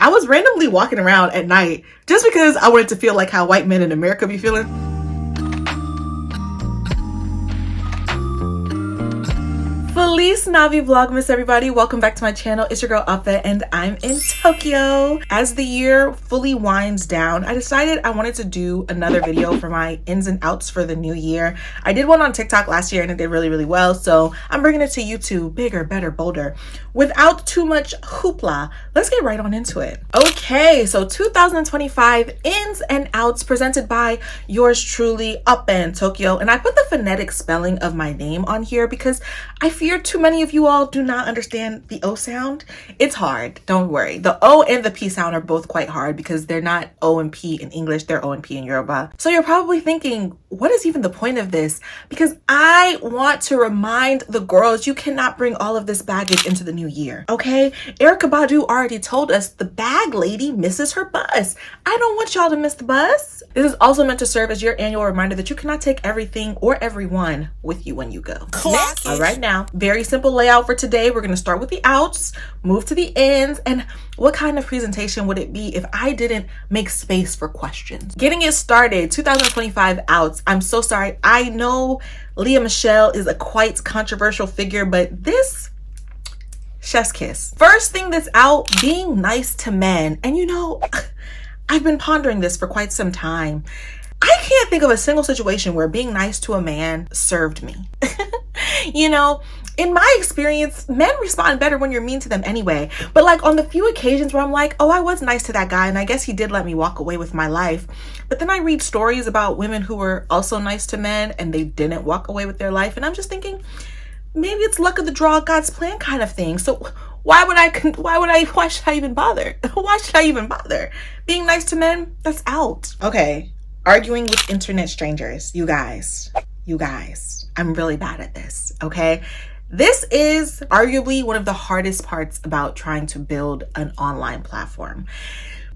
I was randomly walking around at night just because I wanted to feel like how white men in America be feeling. Feliz Navi Vlogmas, everybody. Welcome back to my channel. It's your girl aw-peh, and I'm in Tokyo. As the year fully winds down, I decided I wanted to do another video for my ins and outs for the new year. I did one on TikTok last year and it did really well, so I'm bringing it to YouTube, bigger, better, bolder, without too much hoopla. Let's get right on into it. Okay, so 2025 ins and outs presented by yours truly, aw-peh in Tokyo. And I put the phonetic spelling of my name on here because I fear too many of you all do not understand the O sound. It's hard, don't worry. The O and the P sound are both quite hard because they're not O and P in English, they're O and P in Yoruba. So you're probably thinking, what is even the point of this? Because I want to remind the girls you cannot bring all of this baggage into the new year, okay? Erykah Badu already told us the bag lady misses her bus. I don't want y'all to miss the bus. This is also meant to serve as your annual reminder that you cannot take everything or everyone with you when you go. All right, now, very simple layout for today. We're going to start with the outs, move to the ins, and what kind of presentation would it be if I didn't make space for questions? Getting it started, 2025 outs. I'm so sorry. I know Lea Michele is a quite controversial figure, but this, chef's kiss. First thing that's out, being nice to men. And you know, I've been pondering this for quite some time. I can't think of a single situation where being nice to a man served me. You know, in my experience, men respond better when you're mean to them anyway. But like on the few occasions where I'm like, oh, I was nice to that guy and I guess he did let me walk away with my life. But then I read stories about women who were also nice to men and they didn't walk away with their life. And I'm just thinking, maybe it's luck of the draw, God's plan kind of thing. So why should I even bother? Why should I even bother? Being nice to men, that's out. Okay, arguing with internet strangers. You guys, I'm really bad at this, okay? This is arguably one of the hardest parts about trying to build an online platform.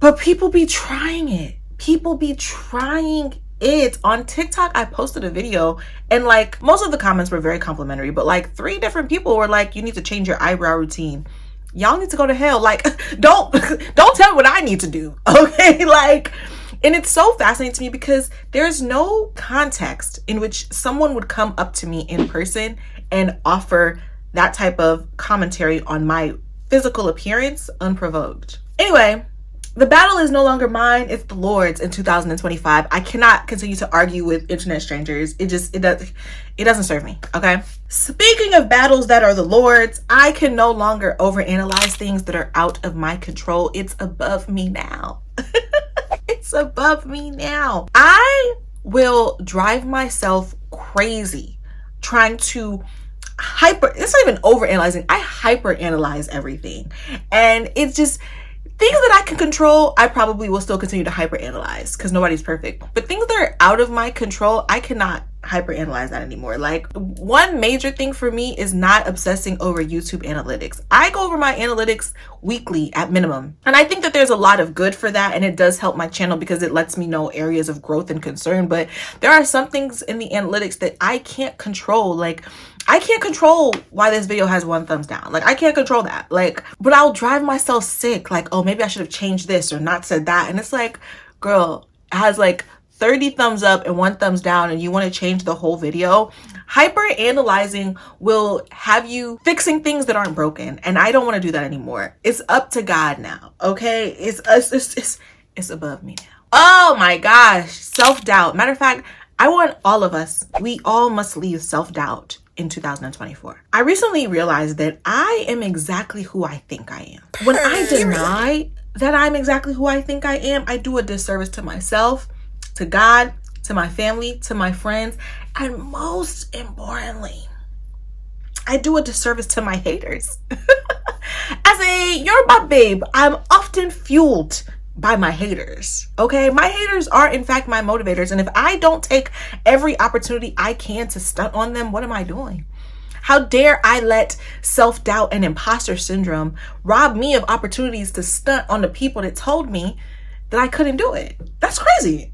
But people be trying it. People be trying it. On TikTok, I posted a video and like most of the comments were very complimentary, but like 3 different people were like, you need to change your eyebrow routine. Y'all need to go to hell. Like, don't tell me what I need to do, okay? Like, and it's so fascinating to me because there's no context in which someone would come up to me in person and offer that type of commentary on my physical appearance unprovoked. Anyway, the battle is no longer mine, it's the Lord's in 2025. I cannot continue to argue with internet strangers. It doesn't serve me, okay? Speaking of battles that are the Lord's, I can no longer overanalyze things that are out of my control. It's above me now. It's above me now. I will drive myself crazy trying to it's not even overanalyzing. I hyperanalyze everything. And it's just things that I can control, I probably will still continue to hyperanalyze because nobody's perfect. But things that are out of my control, I cannot hyperanalyze that anymore. Like, one major thing for me is not obsessing over YouTube analytics. I go over my analytics weekly at minimum. And I think that there's a lot of good for that. And it does help my channel because it lets me know areas of growth and concern. But there are some things in the analytics that I can't control. Like, I can't control why this video has 1 thumbs down. Like, I can't control that. Like, but I'll drive myself sick. Like, oh, maybe I should have changed this or not said that. And it's like, girl, it has like 30 thumbs up and 1 thumbs down and you want to change the whole video. Hyper analyzing will have you fixing things that aren't broken. And I don't want to do that anymore. It's up to God now. Okay. It's above me now. Oh my gosh. Self-doubt. Matter of fact, I want all of us, we all must leave self-doubt in 2024. I recently realized that I am exactly who I think I am. When I deny that I'm exactly who I think I am, I do a disservice to myself, to God, to my family, to my friends, and most importantly, I do a disservice to my haters. As a Yoruba babe, I'm often fueled by my haters, okay? My haters are in fact my motivators, and if I don't take every opportunity I can to stunt on them, what am I doing? How dare I let self-doubt and imposter syndrome rob me of opportunities to stunt on the people that told me that I couldn't do it? That's crazy.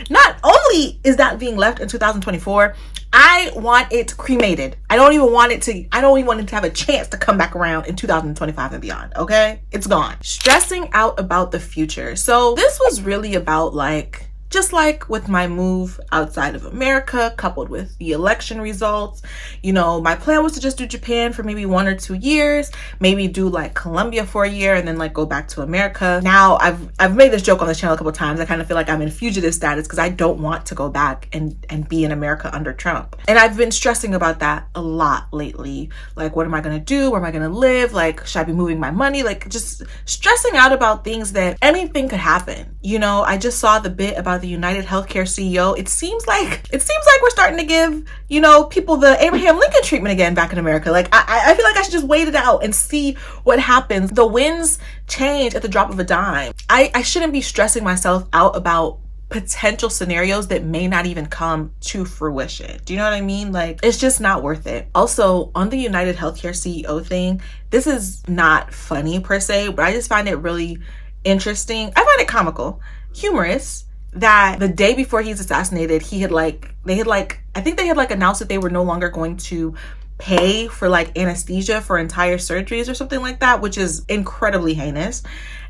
Not only is that being left in 2024, I want it cremated. I don't even want it to have a chance to come back around in 2025 and beyond, okay? It's gone. Stressing out about the future. So this was really about like, just like with my move outside of America, coupled with the election results, you know, my plan was to just do Japan for maybe 1 or 2 years, maybe do like Colombia for a year and then like go back to America. Now I've made this joke on the channel a couple times. I kind of feel like I'm in fugitive status because I don't want to go back and be in America under Trump. And I've been stressing about that a lot lately. Like, what am I gonna do? Where am I gonna live? Like, should I be moving my money? Like, just stressing out about things that anything could happen. You know, I just saw the bit about the United Healthcare CEO. It seems like we're starting to give, you know, people the Abraham Lincoln treatment again back in America. Like, I feel like I should just wait it out and see what happens. The winds change at the drop of a dime. I shouldn't be stressing myself out about potential scenarios that may not even come to fruition. Do you know what I mean? Like, it's just not worth it. Also, on the United Healthcare CEO thing, this is not funny per se, but I just find it really interesting. I find it comical, humorous, that the day before he's assassinated, I think they had announced that they were no longer going to pay for like anesthesia for entire surgeries or something like that, which is incredibly heinous.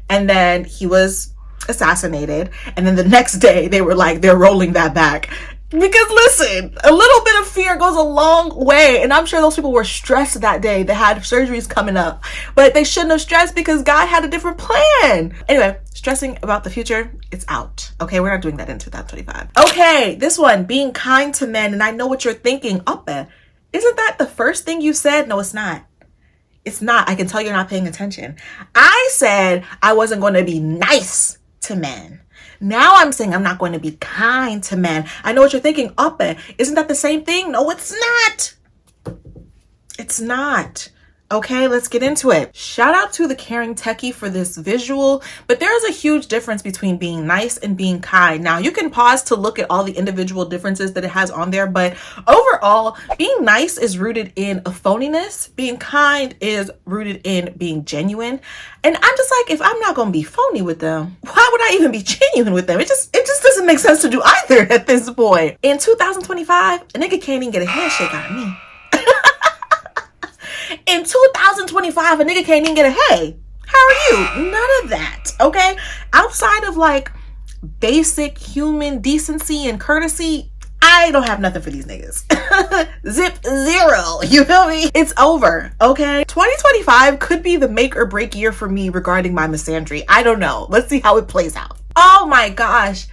And then he was assassinated, and then the next day they were like, they're rolling that back. Because listen, a little bit of fear goes a long way, and I'm sure those people were stressed that day that had surgeries coming up, but they shouldn't have stressed because God had a different plan. Anyway, stressing about the future, it's out. Okay, we're not doing that in 2025. Okay, this one, being kind to men, and I know what you're thinking, aw-peh, isn't that the first thing you said? No, it's not. It's not. I can tell you're not paying attention. I said I wasn't going to be nice to men. Now I'm saying I'm not going to be kind to men. I know what you're thinking, aw-peh, isn't that the same thing? No, it's not. It's not. Okay, let's get into it. Shout out to the caring techie for this visual, but there is a huge difference between being nice and being kind. Now, you can pause to look at all the individual differences that it has on there, but overall, being nice is rooted in a phoniness. Being kind is rooted in being genuine. And I'm just like, if I'm not going to be phony with them, why would I even be genuine with them? It just doesn't make sense to do either at this point. In 2025, a nigga can't even get a handshake out of me. In 2025, a nigga can't even get a hey, how are you? None of that, okay? Outside of like basic human decency and courtesy, I don't have nothing for these niggas. Zip zero, you feel me? It's over, okay? 2025 could be the make or break year for me regarding my misandry. I don't know. Let's see how it plays out. Oh my gosh,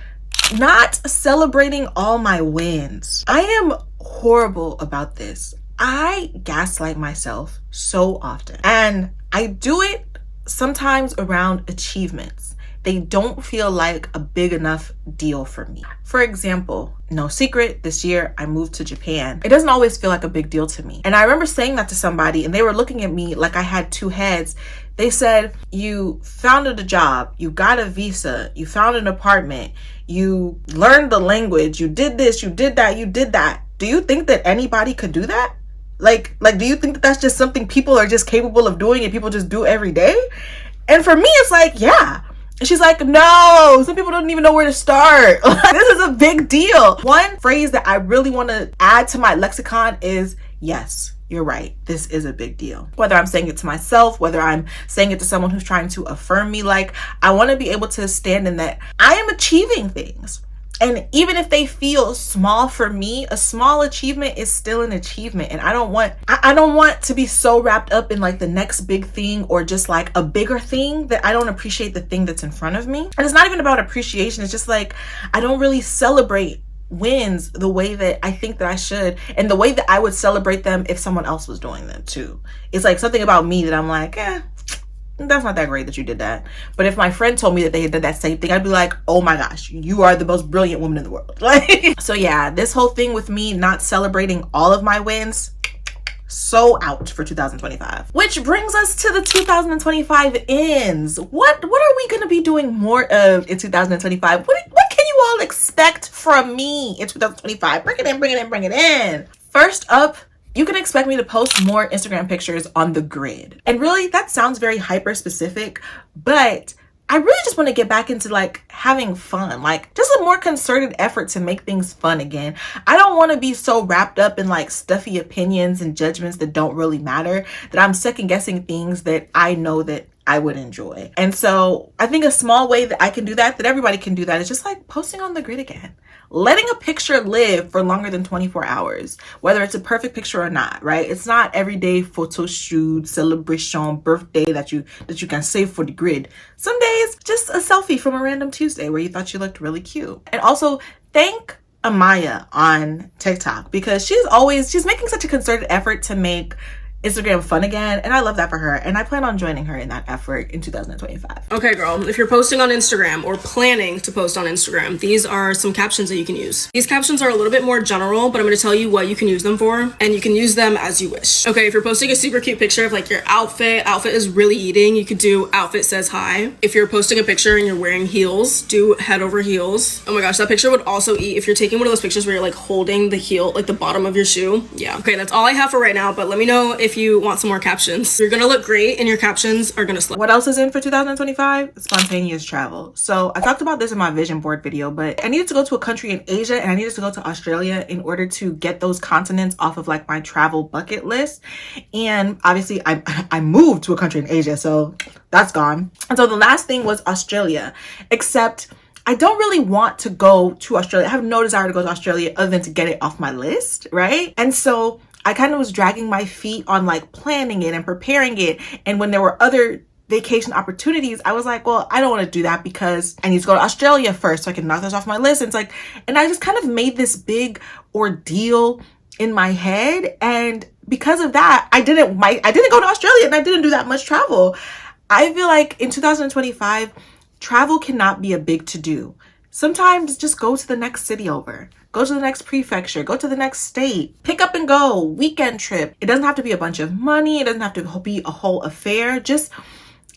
not celebrating all my wins. I am horrible about this. I gaslight myself so often, and I do it sometimes around achievements. They don't feel like a big enough deal for me. For example, no secret, this year I moved to Japan. It doesn't always feel like a big deal to me. And I remember saying that to somebody and they were looking at me like I had two heads. They said, you founded a job, you got a visa, you found an apartment, you learned the language, you did this, you did that, you did that. Do you think that anybody could do that? Like, do you think that that's just something people are just capable of doing and people just do every day? And for me, it's like, yeah. And she's like, no, some people don't even know where to start. This is a big deal. One phrase that I really want to add to my lexicon is, yes, you're right. This is a big deal. Whether I'm saying it to myself, whether I'm saying it to someone who's trying to affirm me, like, I want to be able to stand in that I am achieving things. And even if they feel small for me, a small achievement is still an achievement. And I don't want to be so wrapped up in like the next big thing or just like a bigger thing that I don't appreciate the thing that's in front of me. And it's not even about appreciation. It's just like, I don't really celebrate wins the way that I think that I should, and the way that I would celebrate them if someone else was doing them too. It's like something about me that I'm like, that's not that great that you did that. But if my friend told me that they had done that same thing, I'd be like, oh my gosh, you are the most brilliant woman in the world. Like, so yeah, this whole thing with me not celebrating all of my wins, so out for 2025. Which brings us to the 2025 ends. What are we gonna be doing more of in 2025? What can you all expect from me in 2025? Bring it in, bring it in, bring it in. First up, you can expect me to post more Instagram pictures on the grid. And really, that sounds very hyper specific, but I really just want to get back into like having fun, like just a more concerted effort to make things fun again. I don't want to be so wrapped up in like stuffy opinions and judgments that don't really matter, that I'm second guessing things that I know that I would enjoy. And so I think a small way that I can do that everybody can do that, is just like posting on the grid again. Letting a picture live for longer than 24 hours, whether it's a perfect picture or not, right? It's not everyday photo shoot, celebration, birthday that you can save for the grid. Some days, just a selfie from a random Tuesday where you thought you looked really cute. And also thank Amaya on TikTok, because she's making such a concerted effort to make Instagram fun again, and I love that for her, and I plan on joining her in that effort in 2025. Okay, girl, if you're posting on Instagram or planning to post on Instagram, these are some captions that you can use. These captions are a little bit more general, but I'm going to tell you what you can use them for, and you can use them as you wish. Okay, if you're posting a super cute picture of like your outfit is really eating, you could do outfit says hi. If you're posting a picture and you're wearing heels, do head over heels. Oh my gosh, that picture would also eat if you're taking one of those pictures where you're like holding the heel, like the bottom of your shoe. Yeah, okay, that's all I have for right now, but let me know if you want some more captions. You're gonna look great and your captions are gonna slip. What else is in for 2025? Spontaneous travel. So I talked about this in my vision board video, but I needed to go to a country in Asia and I needed to go to Australia in order to get those continents off of like my travel bucket list. And obviously I moved to a country in Asia, so that's gone. And so the last thing was Australia, except I don't really want to go to Australia. I have no desire to go to Australia other than to get it off my list, right? And so I kind of was dragging my feet on like planning it and preparing it. And when there were other vacation opportunities, I was like, well, I don't want to do that because I need to go to Australia first so I can knock this off my list. And it's like, and I just kind of made this big ordeal in my head. And because of that, I didn't go to Australia and I didn't do that much travel. I feel like in 2025, travel cannot be a big to-do. Sometimes just go to the next city over. Go to the next prefecture, go to the next state, pick up and go, weekend trip. It doesn't have to be a bunch of money. It doesn't have to be a whole affair. Just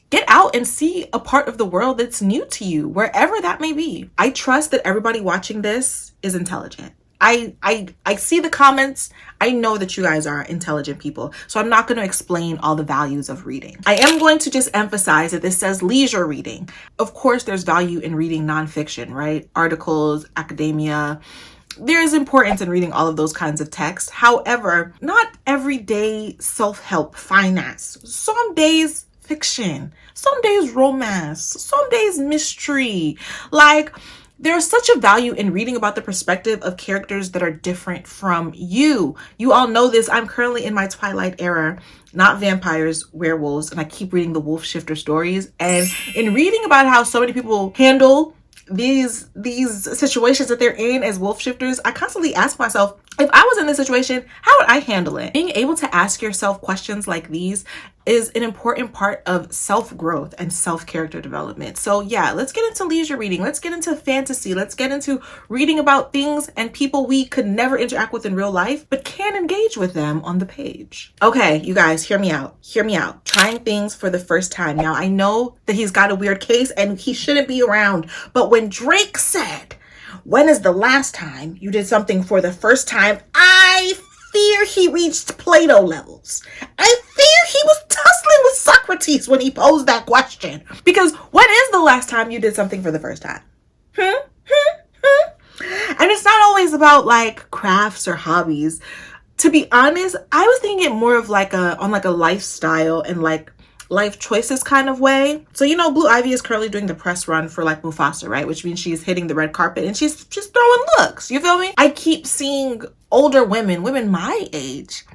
get out and see a part of the world that's new to you, wherever that may be. I trust that everybody watching this is intelligent. I see the comments. I know that you guys are intelligent people, so I'm not going to explain all the values of reading. I am going to just emphasize that this says leisure reading. Of course, there's value in reading nonfiction, right? Articles, academia. There is importance in reading all of those kinds of texts. However, not everyday self-help finance. Some days fiction, some days romance, some days mystery. Like, there's such a value in reading about the perspective of characters that are different from you. You all know this. I'm currently in my Twilight era, not vampires, werewolves, and I keep reading the wolf shifter stories. And in reading about how so many people handle these situations that they're in as wolf shifters, I constantly ask myself, if I was in this situation, how would I handle it? Being able to ask yourself questions like these is an important part of self-growth and self-character development. So yeah, let's get into leisure reading. Let's get into fantasy. Let's get into reading about things and people we could never interact with in real life, but can engage with them on the page. Okay, you guys, hear me out. Hear me out. Trying things for the first time. Now, I know that he's got a weird case and he shouldn't be around, but when Drake said, "When is the last time you did something for the first time?" I fear he reached Plato levels. I fear he was tussling with Socrates when he posed that question. Because when is the last time you did something for the first time? And it's not always about like crafts or hobbies. To be honest, I was thinking it more of like on a lifestyle and like life choices kind of way. So, you know, Blue Ivy is currently doing the press run for like Mufasa, right? Which means she's hitting the red carpet and she's throwing looks. You feel me? I keep seeing older women my age,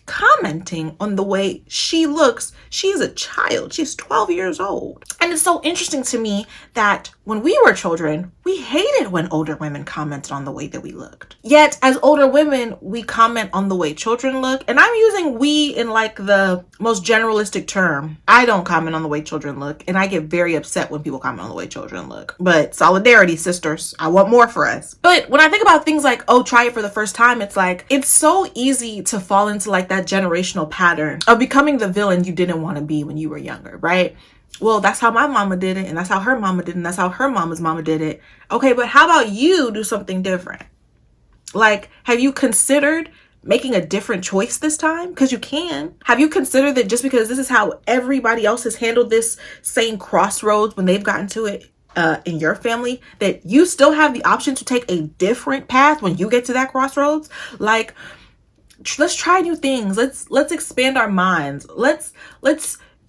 commenting on the way she looks. She's a child. She's 12 years old. And it's so interesting to me that when we were children, we hated when older women commented on the way that we looked. Yet, as older women, we comment on the way children look. And I'm using we in like the most generalistic term. I don't comment on the way children look. And I get very upset when people comment on the way children look. But solidarity, sisters. I want more for us. But when I think about things like, oh, try it for the first time, it's like, it's so easy to fall into like that generational pattern of becoming the villain you didn't want to be when you were younger, right? Well, that's how my mama did it, and that's how her mama did it, and that's how her mama's mama did it. Okay, but how about you do something different? Like, have you considered making a different choice this time? Because you can. Have you considered that just because this is how everybody else has handled this same crossroads when they've gotten to it in your family, that you still have the option to take a different path when you get to that crossroads? Like, let's try new things. Let's expand our minds. Let's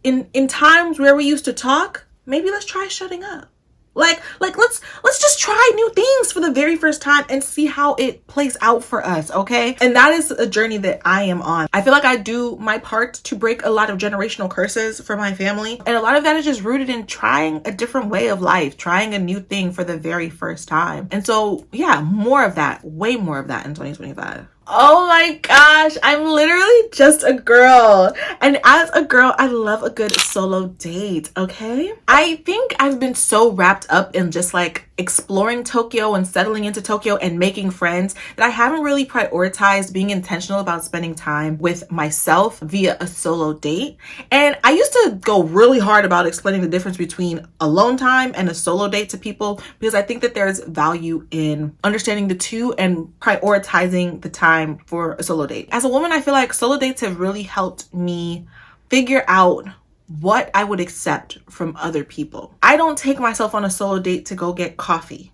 in times where we used to talk, maybe let's try shutting up. Like let's just try new things for the very first time and see how it plays out for us, okay? And that is a journey that I am on. I feel like I do my part to break a lot of generational curses for my family, and a lot of that is just rooted in trying a different way of life, trying a new thing for the very first time. And so yeah, more of that, way more of that in 2025. Oh my gosh, I'm literally just a girl. And as a girl, I love a good solo date, okay? I think I've been so wrapped up in just like exploring Tokyo and settling into Tokyo and making friends that I haven't really prioritized being intentional about spending time with myself via a solo date. And I used to go really hard about explaining the difference between alone time and a solo date to people, because I think that there's value in understanding the two and prioritizing the time for a solo date. As a woman, I feel like solo dates have really helped me figure out what I would accept from other people. I don't take myself on a solo date to go get coffee,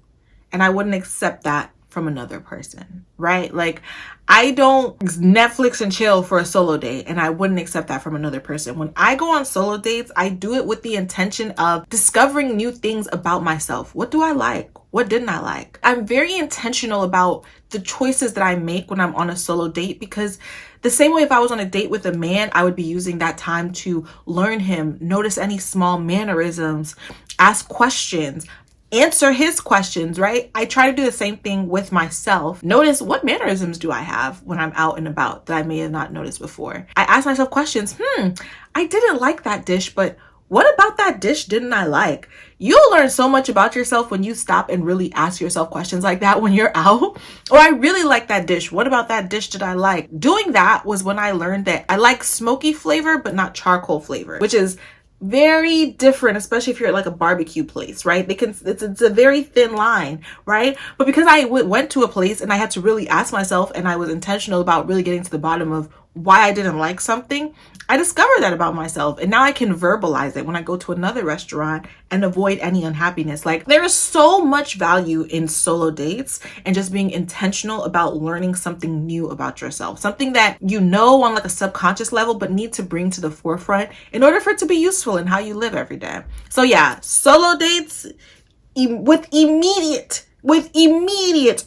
and I wouldn't accept that from another person, right? Like, I don't Netflix and chill for a solo date, and I wouldn't accept that from another person. When I go on solo dates, I do it with the intention of discovering new things about myself. What do I like? What didn't I like? I'm very intentional about the choices that I make when I'm on a solo date, because the same way if I was on a date with a man, I would be using that time to learn him, notice any small mannerisms, ask questions, answer his questions, right? I try to do the same thing with myself. Notice what mannerisms do I have when I'm out and about that I may have not noticed before. I ask myself questions. I didn't like that dish, but what about that dish didn't I like? You'll learn so much about yourself when you stop and really ask yourself questions like that when you're out. Or I really like that dish. What about that dish did I like? Doing that was when I learned that I like smoky flavor, but not charcoal flavor, which is very different, especially if you're at like a barbecue place, right? It's a very thin line, right? But because I went to a place and I had to really ask myself, and I was intentional about really getting to the bottom of why I didn't like something, I discovered that about myself. And now I can verbalize it when I go to another restaurant and avoid any unhappiness. Like, there is so much value in solo dates and just being intentional about learning something new about yourself, something that you know on like a subconscious level, but need to bring to the forefront in order for it to be useful in how you live every day. So yeah, solo dates with immediate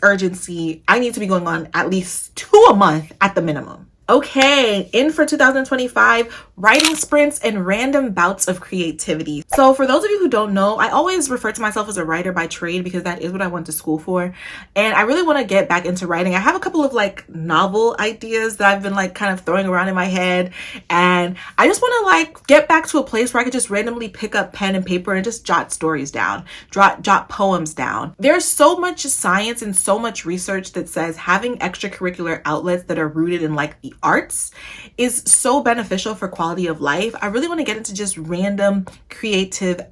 urgency. I need to be going on at least 2 a month at the minimum. Okay, in for 2025, writing sprints and random bouts of creativity. So for those of you who don't know, I always refer to myself as a writer by trade because that is what I went to school for. And I really want to get back into writing. I have a couple of like novel ideas that I've been like kind of throwing around in my head. And I just want to like get back to a place where I could just randomly pick up pen and paper and just jot stories down, jot poems down. There's so much science and so much research that says having extracurricular outlets that are rooted in like the arts is so beneficial for quality of life. I really want to get into just random creative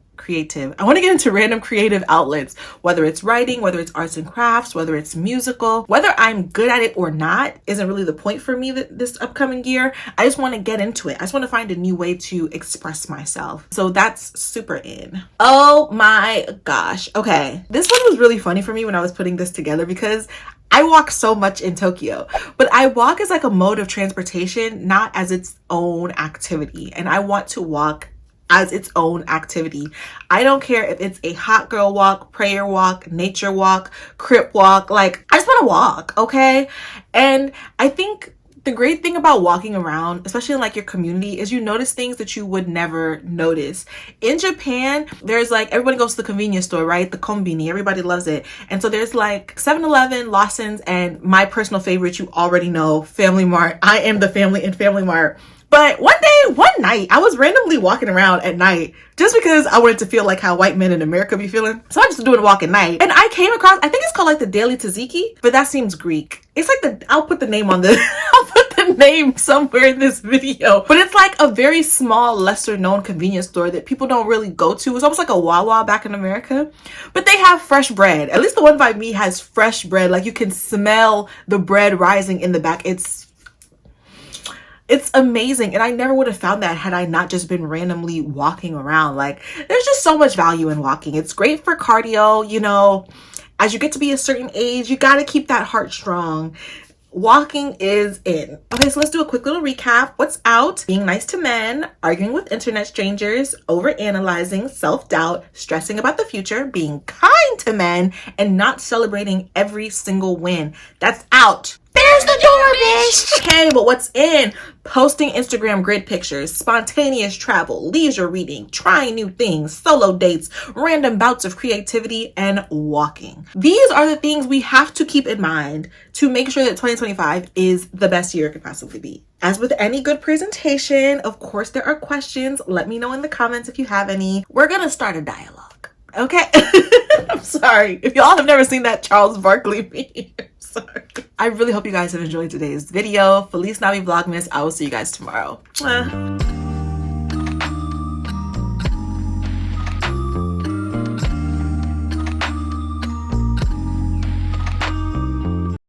outlets, whether it's writing, whether it's arts and crafts, whether it's musical. Whether I'm good at it or not isn't really the point for me this upcoming year. I just want to get into it. I just want to find a new way to express myself. So that's super in. Oh my gosh. Okay. This one was really funny for me when I was putting this together because I walk so much in Tokyo, but I walk as like a mode of transportation, not as its own activity. And I want to walk as its own activity. I don't care if it's a hot girl walk, prayer walk, nature walk, crip walk. Like, I just want to walk, okay? And I think the great thing about walking around, especially in like your community, is you notice things that you would never notice. In Japan, there's like, everybody goes to the convenience store, right? The kombini, everybody loves it. And so there's like 7-Eleven, Lawson's, and my personal favorite, you already know, Family Mart. I am the family in Family Mart. But one night, I was randomly walking around at night just because I wanted to feel like how white men in America be feeling. So I just doing a walk at night. And I came across, I think it's called like the Daily Tzatziki, but that seems Greek. It's like I'll put the name on I'll put the name somewhere in this video. But it's like a very small, lesser known convenience store that people don't really go to. It's almost like a Wawa back in America. But they have fresh bread. At least the one by me has fresh bread. Like you can smell the bread rising in the back. It's It's amazing. And I never would have found that had I not just been randomly walking around. Like, there's just so much value in walking. It's great for cardio, you know. As you get to be a certain age, you got to keep that heart strong. Walking is in. Okay, so let's do a quick little recap. What's out? Being nice to men, arguing with internet strangers, overanalyzing, self-doubt, stressing about the future, being kind to men, and not celebrating every single win. That's out. There's the door, bitch. Okay, but what's in? Posting Instagram grid pictures, spontaneous travel, leisure reading, trying new things, solo dates, random bouts of creativity, and walking. These are the things we have to keep in mind to make sure that 2025 is the best year it could possibly be. As with any good presentation, of course, there are questions. Let me know in the comments if you have any. We're gonna start a dialogue, okay? I'm sorry. If y'all have never seen that Charles Barkley meme, I'm sorry. I really hope you guys have enjoyed today's video. Feliz Navi Vlogmas. I will see you guys tomorrow. Mwah.